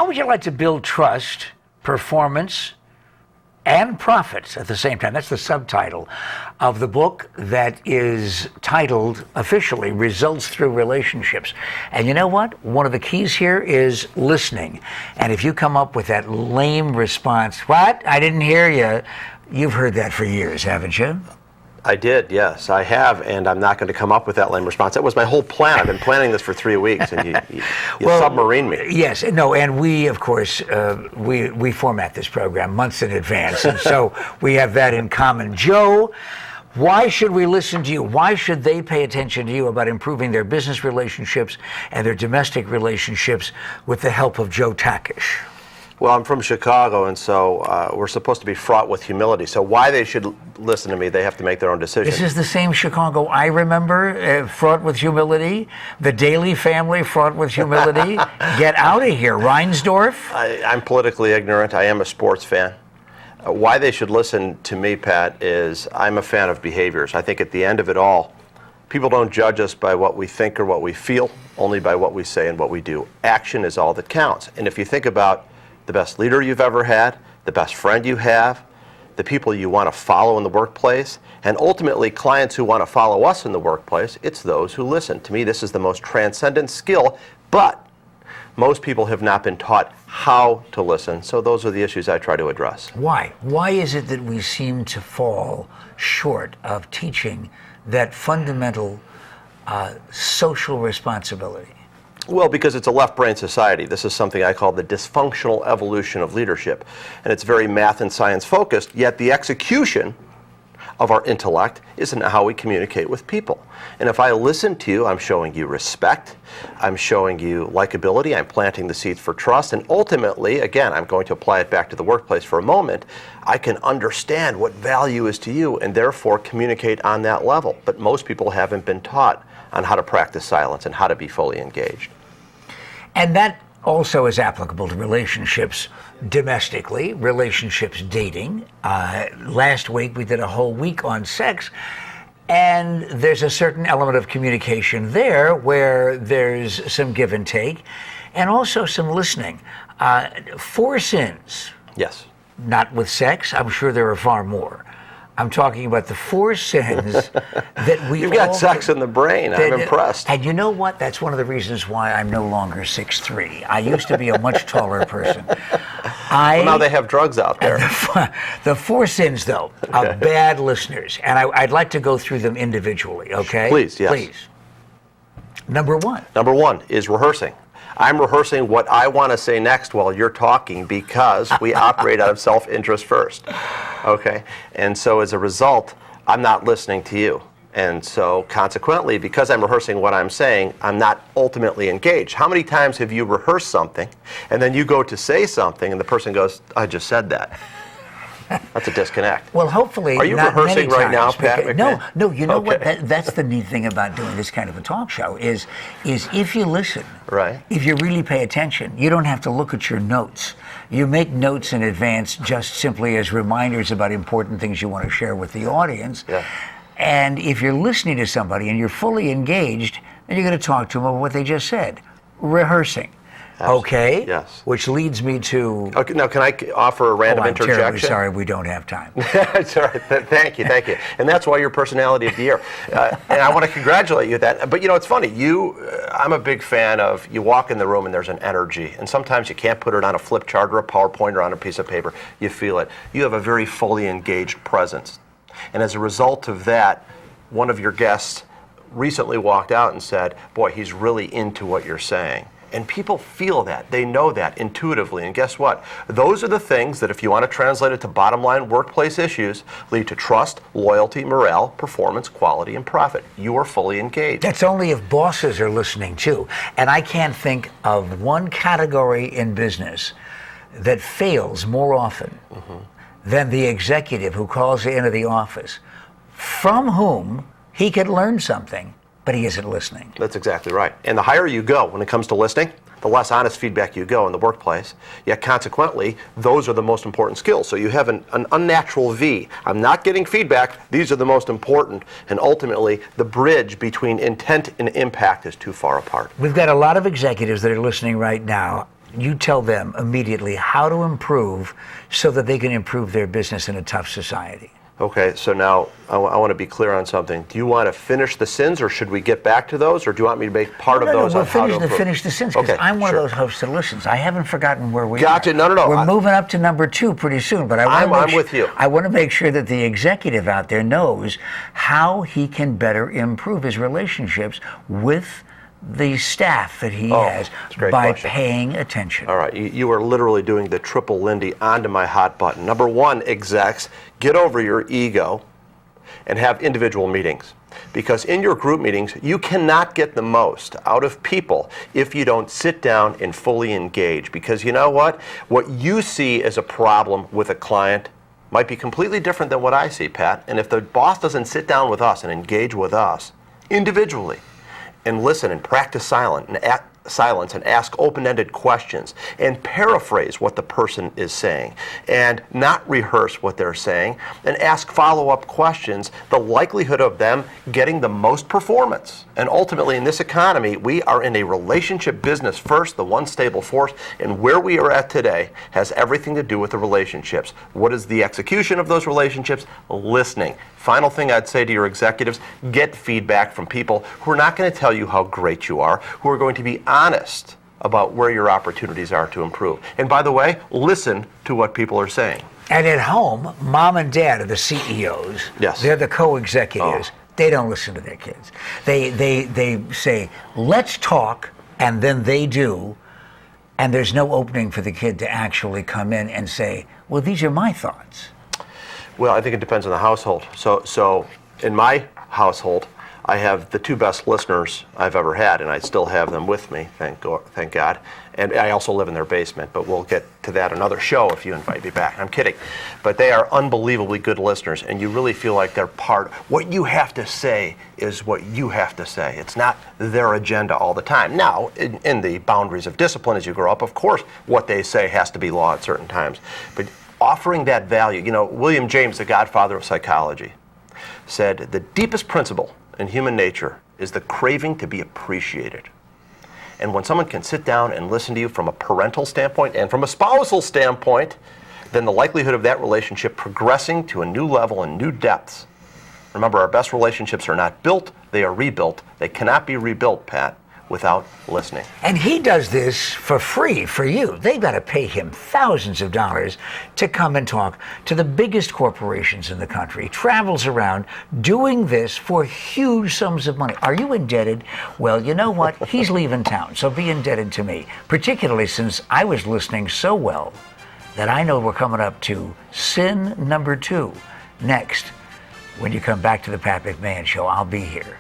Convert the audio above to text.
How would you like to build trust, performance, and profits at the same time? That's the subtitle of the book that is titled officially Results Through Relationships. And you know what? One of the keys here is listening. And if you come up with that lame response, "What? I didn't hear you," you've heard that for years, haven't you? I did, yes, I have, and I'm not going to come up with that lame response. That was my whole plan. I've been planning this for 3 weeks, and you well, submarine me. Yes, no, and we, of course, we format this program months in advance, and so we have that in common. Joe, why should we listen to you? Why should they pay attention to you about improving their business relationships and their domestic relationships with the help of Joe Takash? Well, I'm from Chicago, and so we're supposed to be fraught with humility. So why they should listen to me, they have to make their own decision. This is the same Chicago I remember, fraught with humility. The Daly family, fraught with humility. Get out of here, Reinsdorf. I'm politically ignorant. I am a sports fan. Why they should listen to me, Pat, is I'm a fan of behaviors. I think at the end of it all, people don't judge us by what we think or what we feel, only by what we say and what we do. Action is all that counts. And if you think about the best leader you've ever had, the best friend you have, the people you want to follow in the workplace, and ultimately clients who want to follow us in the workplace, it's those who listen. To me, this is the most transcendent skill, but most people have not been taught how to listen, so those are the issues I try to address. Why? Why is it that we seem to fall short of teaching that fundamental social responsibility? Well, because it's a left-brain society. This is something I call the dysfunctional evolution of leadership. And it's very math and science focused, yet the execution of our intellect isn't how we communicate with people. And if I listen to you, I'm showing you respect, I'm showing you likability, I'm planting the seeds for trust, and ultimately, again, I'm going to apply it back to the workplace for a moment, I can understand what value is to you and therefore communicate on that level. But most people haven't been taught on how to practice silence and how to be fully engaged. And that also is applicable to relationships domestically, relationships dating. Last week we did a whole week on sex, and there's a certain element of communication there where there's some give and take, and also some listening. 4 sins. Yes. Not with sex. I'm sure there are far more. I'm talking about the 4 sins that we You've got sex in the brain. I'm impressed. And you know what? That's one of the reasons why I'm no longer 6'3". I used to be a much taller person. Well, now they have drugs out there. The 4 sins, though, of bad listeners. And I'd like to go through them individually, okay? Please, yes. Please. Number 1. Number 1 is rehearsing. I'm rehearsing what I want to say next while you're talking because we operate out of self-interest first. Okay? And so as a result, I'm not listening to you. And so consequently, because I'm rehearsing what I'm saying, I'm not ultimately engaged. How many times have you rehearsed something and then you go to say something and the person goes, "I just said that"? That's a disconnect. Well, hopefully, are you not rehearsing many right now, times, Pat McMahon? No. You know what? That's the neat thing about doing this kind of a talk show is if you listen, right? If you really pay attention, you don't have to look at your notes. You make notes in advance just simply as reminders about important things you want to share with the audience. Yeah. And if you're listening to somebody and you're fully engaged, then you're going to talk to them about what they just said. Rehearsing. Absolutely. Okay. Yes. Which leads me to. Okay. Now, can I offer a random interjection? I'm terribly sorry, we don't have time. That's all right. Thank you. And that's why you're personality of the year. And I want to congratulate you with that. But you know, it's funny. I'm a big fan of. You walk in the room and there's an energy, and sometimes you can't put it on a flip chart or a PowerPoint or on a piece of paper. You feel it. You have a very fully engaged presence, and as a result of that, one of your guests recently walked out and said, "Boy, he's really into what you're saying." And people feel that. They know that intuitively. And guess what? Those are the things that, if you want to translate it to bottom line workplace issues, lead to trust, loyalty, morale, performance, quality, and profit. You are fully engaged. That's only if bosses are listening too. And I can't think of one category in business that fails more often than the executive who calls into the office, from whom he could learn something, but he isn't listening. That's exactly right. And the higher you go when it comes to listening, the less honest feedback you go in the workplace. Yet consequently, those are the most important skills. So you have an unnatural V. I'm not getting feedback. These are the most important. And ultimately, the bridge between intent and impact is too far apart. We've got a lot of executives that are listening right now. you tell them immediately how to improve so that they can improve their business in a tough society. Okay, so now I want to be clear on something. Do you want to finish the sins, or should we get back to those, or do you want me to make part of those we'll on how to finish improve? finish the sins, because Okay, I'm one sure. of those host solutions. I haven't forgotten where we Gotcha. are. No. We're moving up to number 2 pretty soon, but I'm with you. I want to make sure that the executive out there knows how he can better improve his relationships with the staff that he has that's a great by question. paying attention. All right, you are literally doing the triple Lindy onto my hot button. Number 1, execs, get over your ego and have individual meetings. Because in your group meetings, you cannot get the most out of people if you don't sit down and fully engage. Because you know what? What you see as a problem with a client might be completely different than what I see, Pat. And if the boss doesn't sit down with us and engage with us individually and listen and practice silence and ask open-ended questions and paraphrase what the person is saying and not rehearse what they're saying and ask follow-up questions, the likelihood of them getting the most performance. And ultimately in this economy, we are in a relationship business first, the one stable force, and where we are at today has everything to do with the relationships. What is the execution of those relationships? Listening. Final thing I'd say to your executives, get feedback from people who are not going to tell you how great you are, who are going to be honest about where your opportunities are to improve. And by the way, listen to what people are saying. And at home, mom and dad are the CEOs. Yes. They're the co-executives. They don't listen to their kids. They say, let's talk, and then they do, and there's no opening for the kid to actually come in and say, well, these are my thoughts. Well, I think it depends on the household. So in my household, I have the 2 best listeners I've ever had, and I still have them with me, thank God. And I also live in their basement, but we'll get to that another show if you invite me back. I'm kidding. But they are unbelievably good listeners, and you really feel like they're part. What you have to say is what you have to say. It's not their agenda all the time. Now, in the boundaries of discipline as you grow up, of course, what they say has to be law at certain times. But offering that value, William James, the godfather of psychology, said the deepest principle in human nature is the craving to be appreciated. And when someone can sit down and listen to you from a parental standpoint and from a spousal standpoint, then the likelihood of that relationship progressing to a new level and new depths. Remember, our best relationships are not built, they are rebuilt. They cannot be rebuilt, Pat, without listening. And he does this for free for you. They've got to pay him thousands of dollars to come and talk to the biggest corporations in the country. He travels around doing this for huge sums of money. Are you indebted? Well, you know what? He's leaving town, so be indebted to me, particularly since I was listening so well that I know we're coming up to sin number 2 next. When you come back to the Pat McMahon Show, I'll be here.